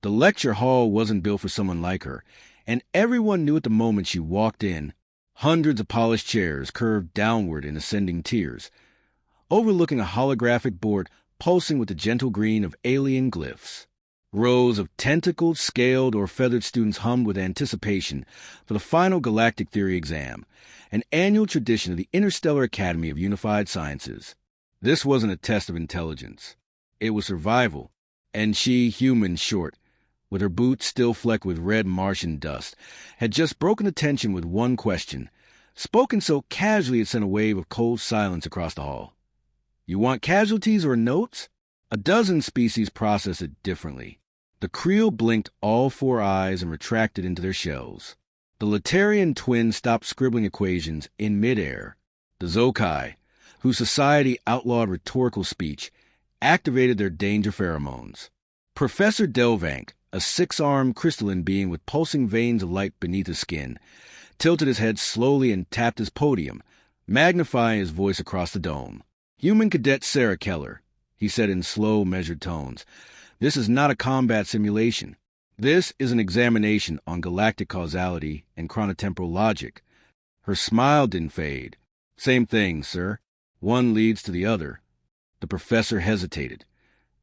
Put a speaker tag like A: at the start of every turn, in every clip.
A: The lecture hall wasn't built for someone like her, and everyone knew at the moment she walked in. Hundreds of polished chairs curved downward in ascending tiers, overlooking a holographic board pulsing with the gentle green of alien glyphs. Rows of tentacled, scaled, or feathered students hummed with anticipation for the final galactic theory exam, an annual tradition of the Interstellar Academy of Unified Sciences. This wasn't a test of intelligence. It was survival, and she, human short, with her boots still flecked with red Martian dust, had just broken the tension with one question, spoken so casually it sent a wave of cold silence across the hall. You want casualties or notes? A dozen species process it differently. The creel blinked all four eyes and retracted into their shells. The Letarian twins stopped scribbling equations in midair. The Zokai, whose society outlawed rhetorical speech, activated their danger pheromones. Professor Delvank, a six-armed crystalline being with pulsing veins of light beneath his skin, tilted his head slowly and tapped his podium, magnifying his voice across the dome. Human Cadet Sarah Keller, he said in slow, measured tones, this is not a combat simulation. This is an examination on galactic causality and chronotemporal logic. Her smile didn't fade. Same thing, sir. One leads to the other. The professor hesitated,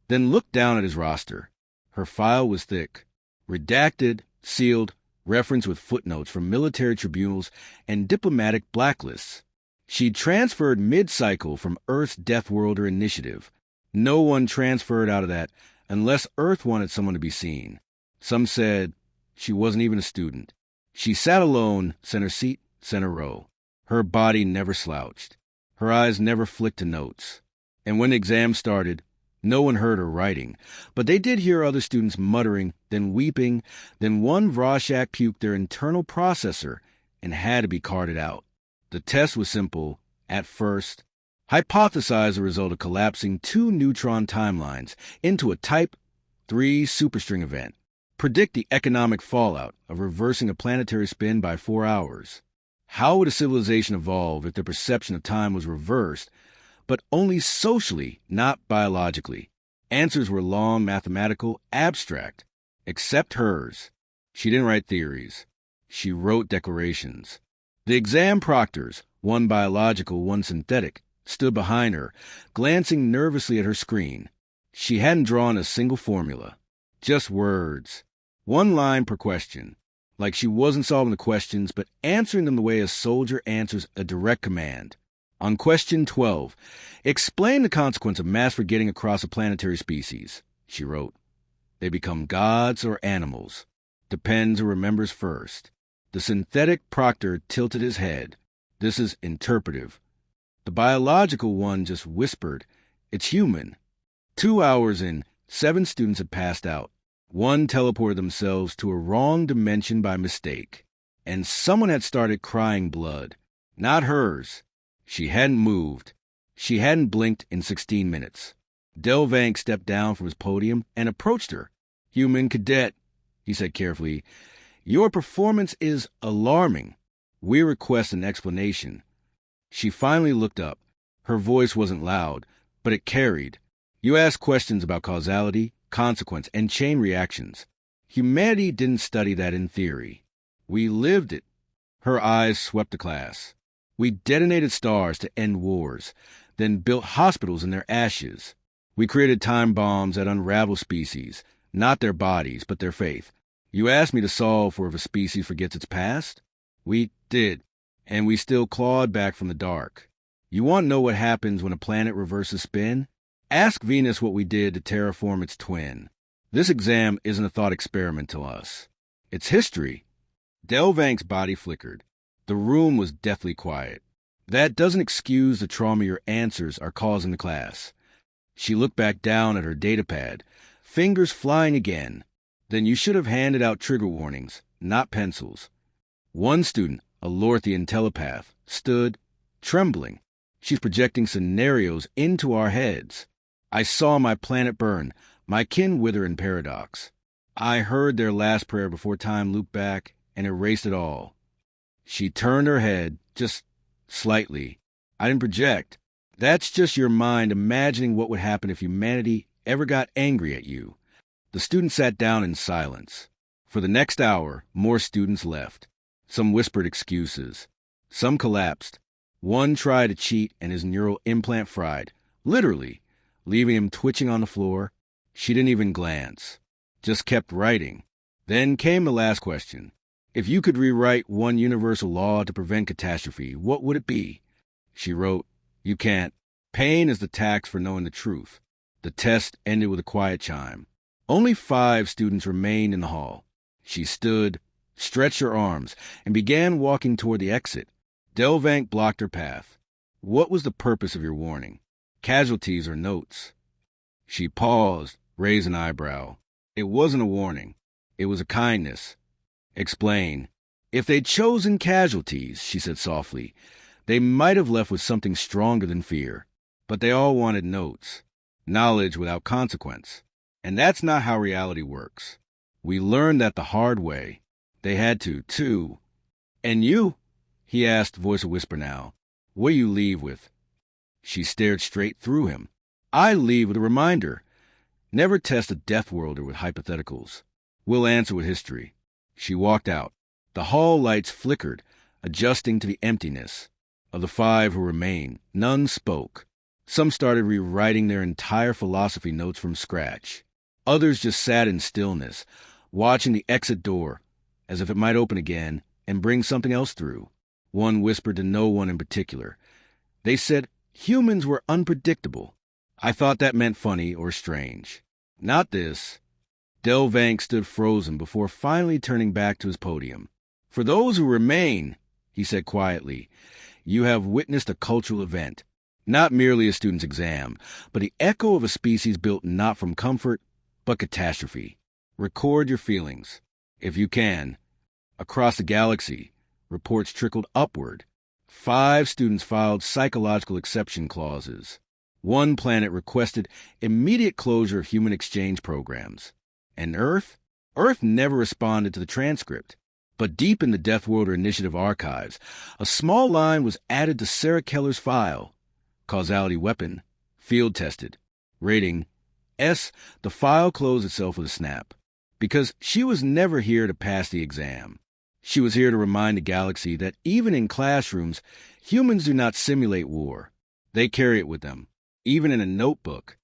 A: then looked down at his roster. Her file was thick, redacted, sealed, referenced with footnotes from military tribunals and diplomatic blacklists. She'd transferred mid-cycle from Earth's Death Worlder initiative. No one transferred out of that unless Earth wanted someone to be seen. Some said she wasn't even a student. She sat alone, center seat, center row. Her body never slouched. Her eyes never flicked to notes. And when the exam started, no one heard her writing, but they did hear other students muttering, then weeping, then one Vrashak puked their internal processor and had to be carted out. The test was simple, at first. Hypothesize the result of collapsing two neutron timelines into a Type 3 superstring event. Predict the economic fallout of reversing a planetary spin by 4 hours. How would a civilization evolve if their perception of time was reversed, but only socially, not biologically? Answers were long, mathematical, abstract, except hers. She didn't write theories. She wrote declarations. The exam proctors, one biological, one synthetic, stood behind her, glancing nervously at her screen. She hadn't drawn a single formula, just words. One line per question, like she wasn't solving the questions, but answering them the way a soldier answers a direct command. On question 12, explain the consequence of mass forgetting across a planetary species, she wrote. They become gods or animals. Depends who remembers first. The synthetic proctor tilted his head. This is interpretive. The biological one just whispered, it's human. 2 hours in, 7 students had passed out. One teleported themselves to a wrong dimension by mistake. And someone had started crying blood. Not hers. She hadn't moved. She hadn't blinked in 16 minutes. Delvank stepped down from his podium and approached her. Human Cadet, he said carefully, your performance is alarming. We request an explanation. She finally looked up. Her voice wasn't loud, but it carried. You asked questions about causality, consequence, and chain reactions. Humanity didn't study that in theory. We lived it. Her eyes swept the class. We detonated stars to end wars, then built hospitals in their ashes. We created time bombs that unravel species, not their bodies, but their faith. You asked me to solve for if a species forgets its past? We did, and we still clawed back from the dark. You want to know what happens when a planet reverses spin? Ask Venus what we did to terraform its twin. This exam isn't a thought experiment to us. It's history. Delvank's body flickered. The room was deathly quiet. That doesn't excuse the trauma your answers are causing the class. She looked back down at her datapad, fingers flying again. Then you should have handed out trigger warnings, not pencils. One student, a Lorthian telepath, stood, trembling. She's projecting scenarios into our heads. I saw my planet burn, my kin wither in paradox. I heard their last prayer before time looped back and erased it all. She turned her head, just slightly. I didn't project. That's just your mind imagining what would happen if humanity ever got angry at you. The students sat down in silence. For the next hour, more students left. Some whispered excuses. Some collapsed. One tried to cheat and his neural implant fried, literally, leaving him twitching on the floor. She didn't even glance, just kept writing. Then came the last question. If you could rewrite one universal law to prevent catastrophe, what would it be? She wrote, "You can't. Pain is the tax for knowing the truth." The test ended with a quiet chime. Only 5 students remained in the hall. She stood, stretched her arms, and began walking toward the exit. Delvank blocked her path. "What was the purpose of your warning? Casualties or notes?" She paused, raised an eyebrow. "It wasn't a warning. It was a kindness." "Explain." "If they'd chosen casualties," she said softly, "they might have left with something stronger than fear. But they all wanted notes. Knowledge without consequence. And that's not how reality works. We learned that the hard way. They had to, too." "And you?" he asked, voice a whisper now. "What do you leave with?" She stared straight through him. "I leave with a reminder. Never test a death worlder with hypotheticals. We'll answer with history." She walked out. The hall lights flickered, adjusting to the emptiness. Of the 5 who remained, none spoke. Some started rewriting their entire philosophy notes from scratch. Others just sat in stillness, watching the exit door, as if it might open again and bring something else through. One whispered to no one in particular. They said humans were unpredictable. I thought that meant funny or strange. Not this. Delvank stood frozen before finally turning back to his podium. "For those who remain," he said quietly, "you have witnessed a cultural event. Not merely a student's exam, but the echo of a species built not from comfort, but catastrophe. Record your feelings, if you can." Across the galaxy, reports trickled upward. 5 students filed psychological exception clauses. One planet requested immediate closure of human exchange programs. And Earth? Earth never responded to the transcript. But deep in the Death Worlder Initiative archives, a small line was added to Sarah Keller's file. Causality weapon, field tested. Rating S. The file closed itself with a snap. Because she was never here to pass the exam. She was here to remind the galaxy that even in classrooms, humans do not simulate war. They carry it with them, even in a notebook.